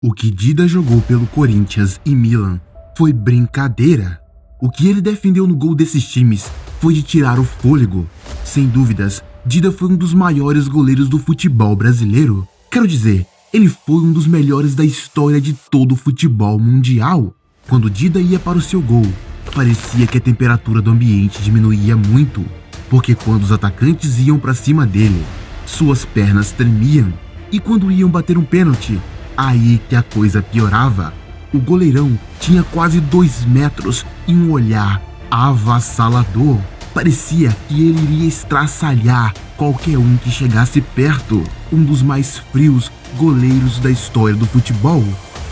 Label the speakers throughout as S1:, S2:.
S1: O que Dida jogou pelo Corinthians e Milan foi brincadeira. O que ele defendeu no gol desses times foi de tirar o fôlego. Sem dúvidas, Dida foi um dos maiores goleiros do futebol brasileiro. Quero dizer, ele foi um dos melhores da história de todo o futebol mundial. Quando Dida ia para o seu gol, parecia que a temperatura do ambiente diminuía muito, porque quando os atacantes iam para cima dele, suas pernas tremiam. E quando iam bater um pênalti, aí que a coisa piorava. O goleirão tinha quase 2 metros e um olhar avassalador. Parecia que ele iria estraçalhar qualquer um que chegasse perto. Um dos mais frios goleiros da história do futebol.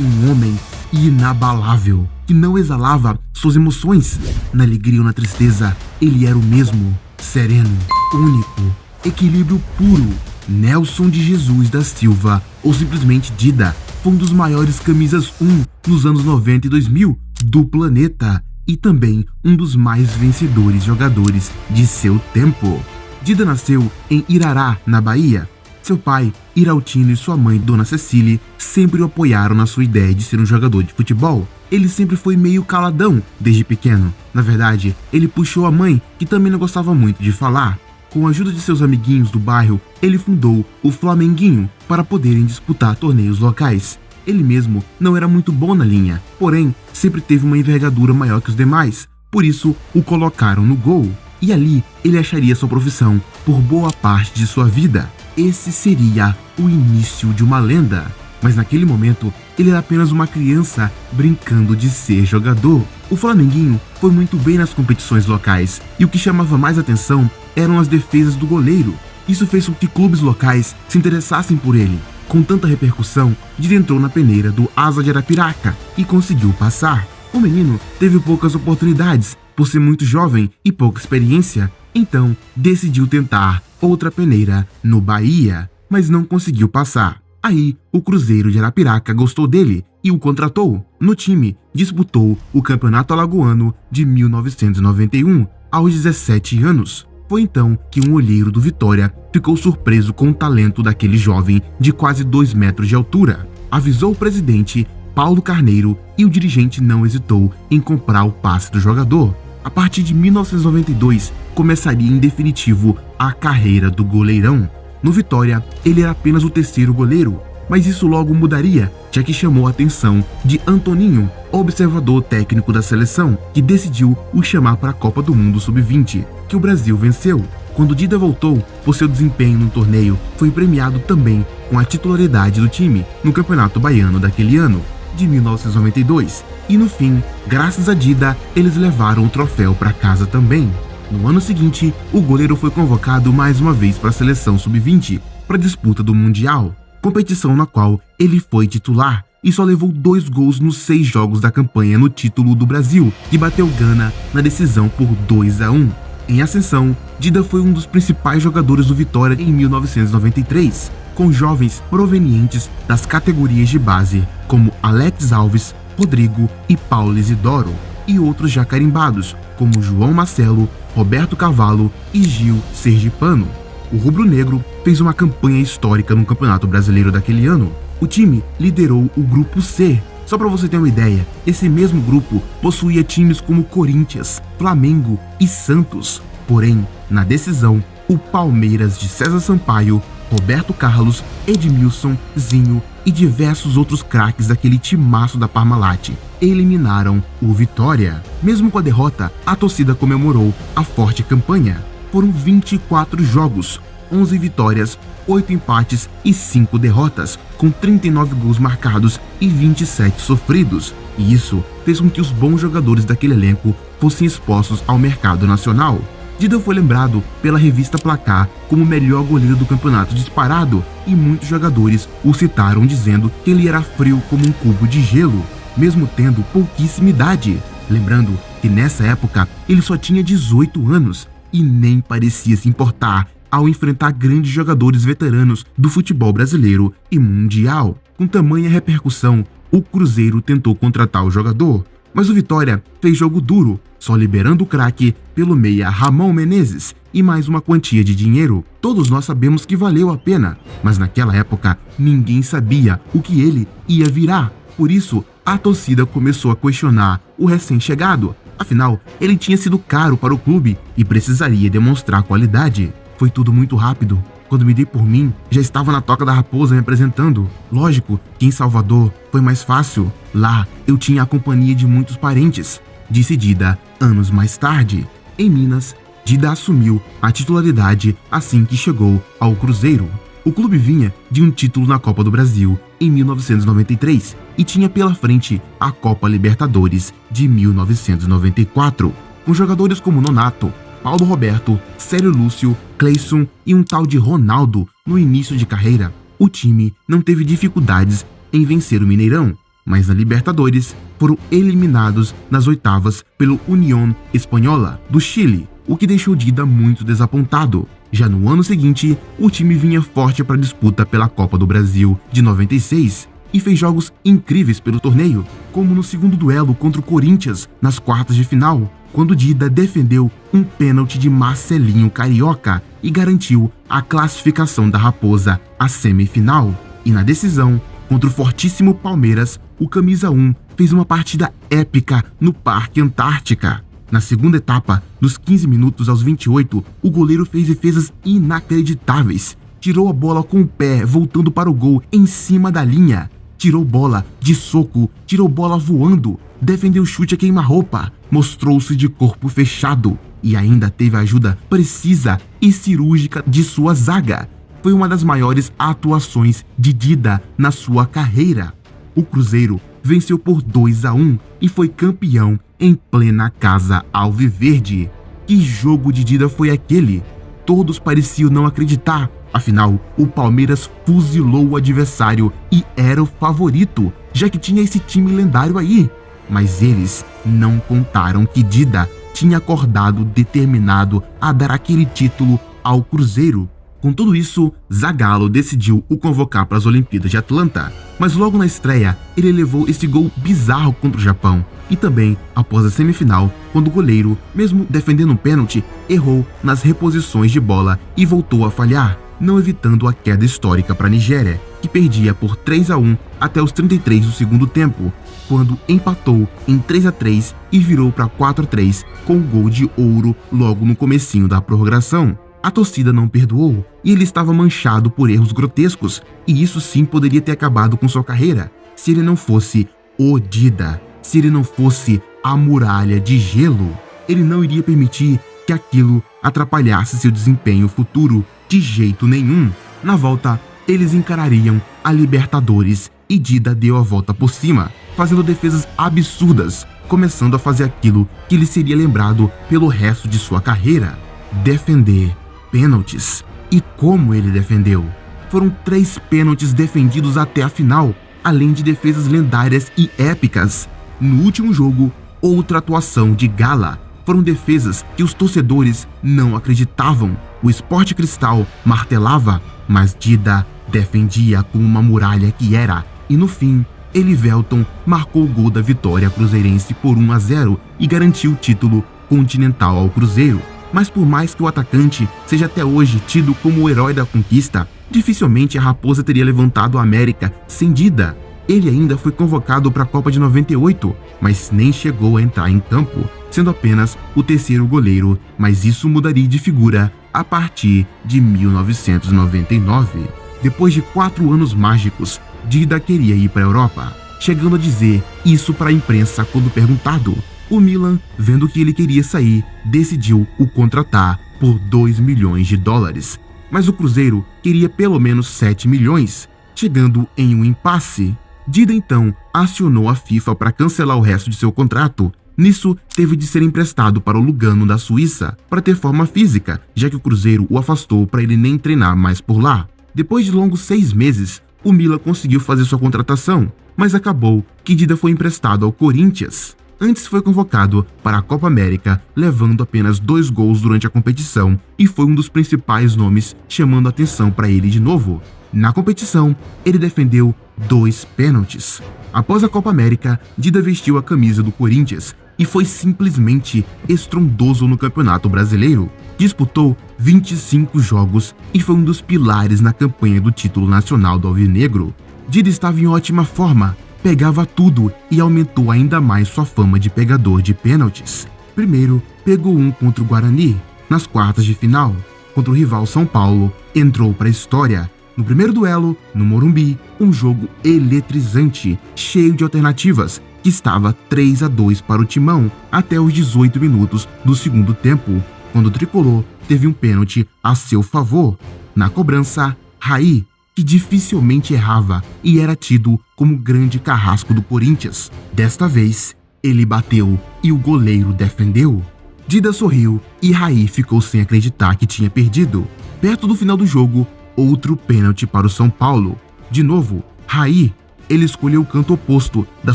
S1: Um homem inabalável, que não exalava suas emoções. Na alegria ou na tristeza, ele era o mesmo. Sereno, único, equilíbrio puro. Nelson de Jesus da Silva, ou simplesmente Dida, foi um dos maiores camisas 1 nos anos 90 e 2000 do planeta e também um dos mais vencedores jogadores de seu tempo. Dida nasceu em Irará, na Bahia. Seu pai, Iraltino, e sua mãe, Dona Cecília, sempre o apoiaram na sua ideia de ser um jogador de futebol. Ele sempre foi meio caladão desde pequeno. Na verdade, ele puxou a mãe, que também não gostava muito de falar. Com a ajuda de seus amiguinhos do bairro, ele fundou o Flamenguinho para poderem disputar torneios locais. Ele mesmo não era muito bom na linha, porém sempre teve uma envergadura maior que os demais, por isso o colocaram no gol. E ali ele acharia sua profissão por boa parte de sua vida. Esse seria o início de uma lenda. Mas naquele momento, ele era apenas uma criança brincando de ser jogador. O Flamenguinho foi muito bem nas competições locais, e o que chamava mais atenção eram as defesas do goleiro. Isso fez com que clubes locais se interessassem por ele. Com tanta repercussão, Dida entrou na peneira do Asa de Arapiraca e conseguiu passar. O menino teve poucas oportunidades, por ser muito jovem e pouca experiência, então decidiu tentar outra peneira no Bahia, mas não conseguiu passar. Aí, o Cruzeiro de Arapiraca gostou dele e o contratou. No time, disputou o Campeonato Alagoano de 1991, aos 17 anos. Foi então que um olheiro do Vitória ficou surpreso com o talento daquele jovem de quase 2 metros de altura. Avisou o presidente, Paulo Carneiro, e o dirigente não hesitou em comprar o passe do jogador. A partir de 1992, começaria em definitivo a carreira do goleirão. No Vitória, ele era apenas o 3º goleiro, mas isso logo mudaria, já que chamou a atenção de Antoninho, observador técnico da seleção, que decidiu o chamar para a Copa do Mundo Sub-20, que o Brasil venceu. Quando Dida voltou, por seu desempenho no torneio, foi premiado também com a titularidade do time no Campeonato Baiano daquele ano, de 1992. E no fim, graças a Dida, eles levaram o troféu para casa também. No ano seguinte, o goleiro foi convocado mais uma vez para a seleção sub-20 para a disputa do Mundial, competição na qual ele foi titular e só levou 2 gols nos 6 jogos da campanha no título do Brasil, que bateu Gana na decisão por 2-1. Em ascensão, Dida foi um dos principais jogadores do Vitória em 1993, com jovens provenientes das categorias de base, como Alex Alves, Rodrigo e Paulo Isidoro, e outros já carimbados, como João Marcelo, Roberto Cavalo e Gil Sergipano. O rubro-negro fez uma campanha histórica no Campeonato Brasileiro daquele ano. O time liderou o Grupo C. Só para você ter uma ideia, esse mesmo grupo possuía times como Corinthians, Flamengo e Santos. Porém, na decisão, o Palmeiras de César Sampaio, Roberto Carlos, Edmilson, Zinho e diversos outros craques daquele timaço da Parmalat eliminaram o Vitória. Mesmo com a derrota, a torcida comemorou a forte campanha. Foram 24 jogos, 11 vitórias, 8 empates e 5 derrotas, com 39 gols marcados e 27 sofridos. E isso fez com que os bons jogadores daquele elenco fossem expostos ao mercado nacional. Dida foi lembrado pela revista Placar como o melhor goleiro do campeonato disparado, e muitos jogadores o citaram dizendo que ele era frio como um cubo de gelo, mesmo tendo pouquíssima idade. Lembrando que nessa época ele só tinha 18 anos e nem parecia se importar ao enfrentar grandes jogadores veteranos do futebol brasileiro e mundial. Com tamanha repercussão, o Cruzeiro tentou contratar o jogador, mas o Vitória fez jogo duro só liberando o craque pelo meia Ramon Menezes e mais uma quantia de dinheiro. Todos nós sabemos que valeu a pena, mas naquela época ninguém sabia o que ele ia virar. Por isso, a torcida começou a questionar o recém-chegado. Afinal, ele tinha sido caro para o clube e precisaria demonstrar qualidade. Foi tudo muito rápido. Quando me dei por mim, já estava na Toca da Raposa me apresentando. Lógico que em Salvador foi mais fácil. Lá, eu tinha a companhia de muitos parentes, disse Dida anos mais tarde. Em Minas, Dida assumiu a titularidade assim que chegou ao Cruzeiro. O clube vinha de um título na Copa do Brasil em 1993 e tinha pela frente a Copa Libertadores de 1994, com jogadores como Nonato, Paulo Roberto, Célio Lúcio, Cleison e um tal de Ronaldo no início de carreira. O time não teve dificuldades em vencer o Mineirão, mas na Libertadores foram eliminados nas oitavas pelo Unión Espanhola do Chile, o que deixou Dida muito desapontado. Já no ano seguinte, o time vinha forte para a disputa pela Copa do Brasil de 96 e fez jogos incríveis pelo torneio, como no segundo duelo contra o Corinthians nas quartas de final, quando Dida defendeu um pênalti de Marcelinho Carioca e garantiu a classificação da Raposa à semifinal. E na decisão, contra o fortíssimo Palmeiras, o camisa 1 fez uma partida épica no Parque Antártica. Na segunda etapa, dos 15 minutos aos 28, o goleiro fez defesas inacreditáveis. Tirou a bola com o pé, voltando para o gol em cima da linha. Tirou bola de soco, tirou bola voando, defendeu chute a queima-roupa, mostrou-se de corpo fechado e ainda teve a ajuda precisa e cirúrgica de sua zaga. Foi uma das maiores atuações de Dida na sua carreira. O Cruzeiro venceu por 2-1 e foi campeão em plena casa alviverde. Que jogo de Dida foi aquele? Todos pareciam não acreditar. Afinal, o Palmeiras fuzilou o adversário e era o favorito, já que tinha esse time lendário aí. Mas eles não contaram que Dida tinha acordado determinado a dar aquele título ao Cruzeiro. Com tudo isso, Zagallo decidiu o convocar para as Olimpíadas de Atlanta, mas logo na estreia ele levou esse gol bizarro contra o Japão e também após a semifinal, quando o goleiro, mesmo defendendo um pênalti, errou nas reposições de bola e voltou a falhar, não evitando a queda histórica para a Nigéria, que perdia por 3-1 até os 33 do segundo tempo, quando empatou em 3-3 e virou para 4-3 com o gol de ouro logo no comecinho da prorrogação. A torcida não perdoou e ele estava manchado por erros grotescos, e isso sim poderia ter acabado com sua carreira se ele não fosse o Dida, se ele não fosse a muralha de gelo. Ele não iria permitir que aquilo atrapalhasse seu desempenho futuro de jeito nenhum. Na volta, eles encarariam a Libertadores e Dida deu a volta por cima, fazendo defesas absurdas, começando a fazer aquilo que ele seria lembrado pelo resto de sua carreira: defender pênaltis. E como ele defendeu? Foram 3 pênaltis defendidos até a final, além de defesas lendárias e épicas. No último jogo, outra atuação de gala. Foram defesas que os torcedores não acreditavam. O Sport Cristal martelava, mas Dida defendia como uma muralha que era. E no fim, Elivelton marcou o gol da vitória cruzeirense por 1-0 e garantiu o título continental ao Cruzeiro. Mas por mais que o atacante seja até hoje tido como o herói da conquista, dificilmente a Raposa teria levantado a América sem Dida. Ele ainda foi convocado para a Copa de 98, mas nem chegou a entrar em campo, sendo apenas o terceiro goleiro, mas isso mudaria de figura a partir de 1999. Depois de 4 anos mágicos, Dida queria ir para a Europa, chegando a dizer isso para a imprensa quando perguntado. O Milan, vendo que ele queria sair, decidiu o contratar por 2 milhões de dólares. Mas o Cruzeiro queria pelo menos 7 milhões, chegando em um impasse. Dida então acionou a FIFA para cancelar o resto de seu contrato. Nisso, teve de ser emprestado para o Lugano da Suíça para ter forma física, já que o Cruzeiro o afastou para ele nem treinar mais por lá. Depois de longos 6 meses, o Milan conseguiu fazer sua contratação, mas acabou que Dida foi emprestado ao Corinthians. Antes foi convocado para a Copa América, levando apenas 2 gols durante a competição e foi um dos principais nomes chamando atenção para ele de novo. Na competição, ele defendeu 2 pênaltis. Após a Copa América, Dida vestiu a camisa do Corinthians e foi simplesmente estrondoso no Campeonato Brasileiro. Disputou 25 jogos e foi um dos pilares na campanha do título nacional do Alvinegro. Dida estava em ótima forma, pegava tudo e aumentou ainda mais sua fama de pegador de pênaltis. Primeiro, pegou um contra o Guarani, nas quartas de final, contra o rival São Paulo, entrou para a história. No primeiro duelo, no Morumbi, um jogo eletrizante, cheio de alternativas, que estava 3-2 para o Timão até os 18 minutos do segundo tempo, quando o tricolor teve um pênalti a seu favor. Na cobrança, Raí, que dificilmente errava e era tido como grande carrasco do Corinthians. Desta vez, ele bateu e o goleiro defendeu. Dida sorriu e Raí ficou sem acreditar que tinha perdido. Perto do final do jogo, outro pênalti para o São Paulo. De novo, Raí, ele escolheu o canto oposto da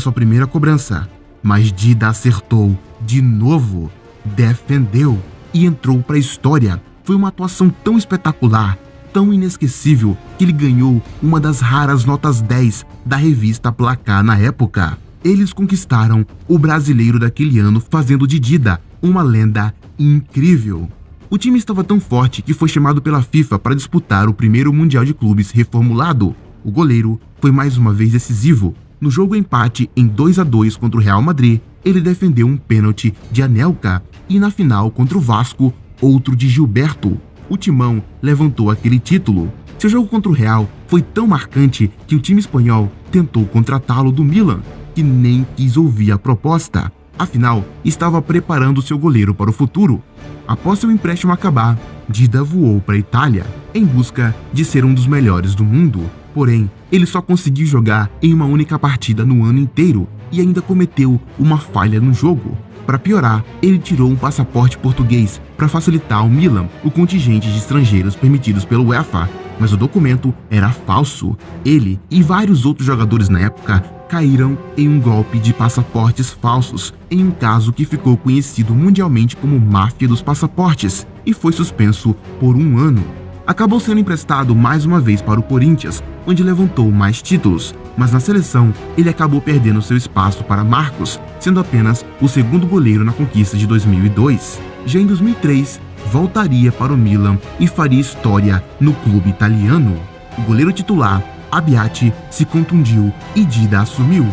S1: sua primeira cobrança, mas Dida acertou de novo, defendeu e entrou para a história. Foi uma atuação tão espetacular, tão inesquecível, que ele ganhou uma das raras notas 10 da revista Placar na época. Eles conquistaram o brasileiro daquele ano, fazendo de Dida uma lenda incrível. O time estava tão forte que foi chamado pela FIFA para disputar o primeiro Mundial de Clubes reformulado. O goleiro foi mais uma vez decisivo. No jogo empate em 2-2 contra o Real Madrid, ele defendeu um pênalti de Anelka e na final contra o Vasco, outro de Gilberto. O Timão levantou aquele título. Seu jogo contra o Real foi tão marcante que o time espanhol tentou contratá-lo do Milan, que nem quis ouvir a proposta. Afinal, estava preparando seu goleiro para o futuro. Após seu empréstimo acabar, Dida voou para a Itália em busca de ser um dos melhores do mundo. Porém, ele só conseguiu jogar em uma única partida no ano inteiro e ainda cometeu uma falha no jogo. Para piorar, ele tirou um passaporte português para facilitar ao Milan o contingente de estrangeiros permitidos pelo UEFA, mas o documento era falso. Ele e vários outros jogadores na época caíram em um golpe de passaportes falsos, em um caso que ficou conhecido mundialmente como máfia dos passaportes, e foi suspenso por um ano. Acabou sendo emprestado mais uma vez para o Corinthians, onde levantou mais títulos, mas na seleção ele acabou perdendo seu espaço para Marcos, sendo apenas o segundo goleiro na conquista de 2002. Já em 2003, voltaria para o Milan e faria história no clube italiano. O goleiro titular, Abbiati, se contundiu e Dida assumiu.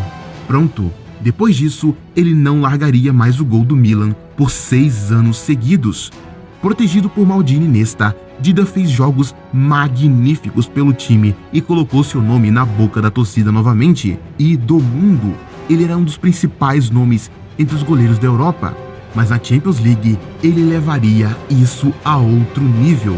S1: Pronto, depois disso, ele não largaria mais o gol do Milan por 6 anos seguidos. Protegido por Maldini e Nesta, Dida fez jogos magníficos pelo time e colocou seu nome na boca da torcida novamente e do mundo. Ele era um dos principais nomes entre os goleiros da Europa, mas na Champions League ele levaria isso a outro nível.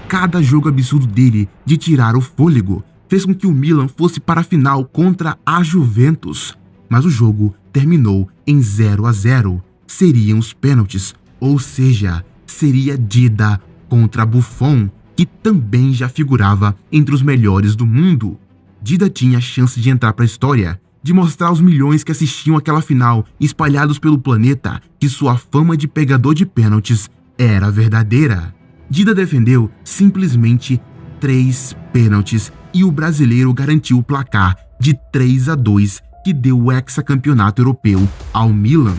S1: Cada jogo absurdo dele de tirar o fôlego fez com que o Milan fosse para a final contra a Juventus, mas o jogo terminou em 0-0. Seriam os pênaltis, ou seja, seria Dida contra Buffon, que também já figurava entre os melhores do mundo. Dida tinha a chance de entrar para a história, de mostrar aos milhões que assistiam aquela final espalhados pelo planeta que sua fama de pegador de pênaltis era verdadeira. Dida defendeu simplesmente 3 pênaltis e o brasileiro garantiu o placar de 3-2 que deu o hexacampeonato europeu ao Milan.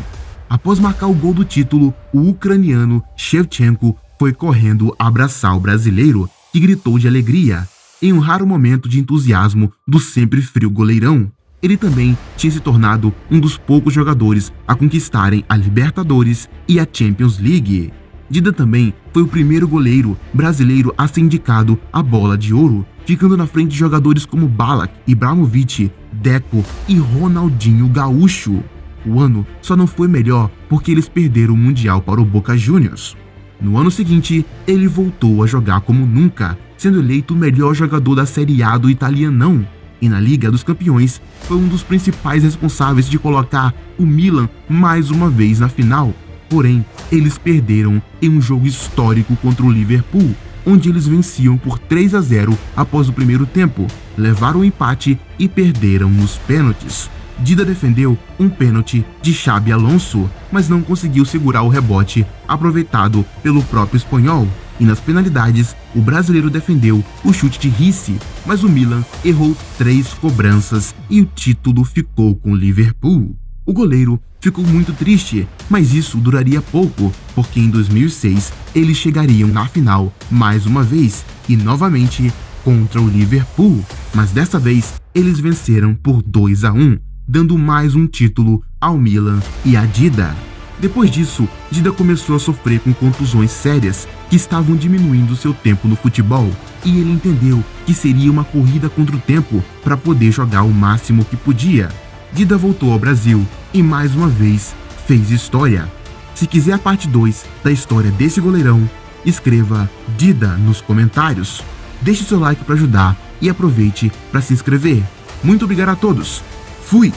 S1: Após marcar o gol do título, o ucraniano Shevchenko foi correndo abraçar o brasileiro, que gritou de alegria, em um raro momento de entusiasmo do sempre frio goleirão. Ele também tinha se tornado um dos poucos jogadores a conquistarem a Libertadores e a Champions League. Dida também foi o primeiro goleiro brasileiro a ser indicado a Bola de Ouro, ficando na frente de jogadores como Ballack, Ibrahimovic, Deco e Ronaldinho Gaúcho. O ano só não foi melhor porque eles perderam o Mundial para o Boca Juniors. No ano seguinte, ele voltou a jogar como nunca, sendo eleito o melhor jogador da Série A do Italianão. E na Liga dos Campeões, foi um dos principais responsáveis de colocar o Milan mais uma vez na final. Porém, eles perderam em um jogo histórico contra o Liverpool, onde eles venciam por 3-0 após o primeiro tempo, levaram o empate e perderam nos pênaltis. Dida defendeu um pênalti de Xabi Alonso, mas não conseguiu segurar o rebote aproveitado pelo próprio espanhol. E nas penalidades, o brasileiro defendeu o chute de Ricci, mas o Milan errou 3 cobranças e o título ficou com o Liverpool. O goleiro ficou muito triste, mas isso duraria pouco, porque em 2006 eles chegariam na final mais uma vez e novamente contra o Liverpool, mas dessa vez eles venceram por 2-1, dando mais um título ao Milan e à Dida. Depois disso, Dida começou a sofrer com contusões sérias que estavam diminuindo seu tempo no futebol, e ele entendeu que seria uma corrida contra o tempo para poder jogar o máximo que podia. Dida voltou ao Brasil e mais uma vez fez história. Se quiser a parte 2 da história desse goleirão, escreva Dida nos comentários. Deixe seu like para ajudar e aproveite para se inscrever. Muito obrigado a todos. Fui!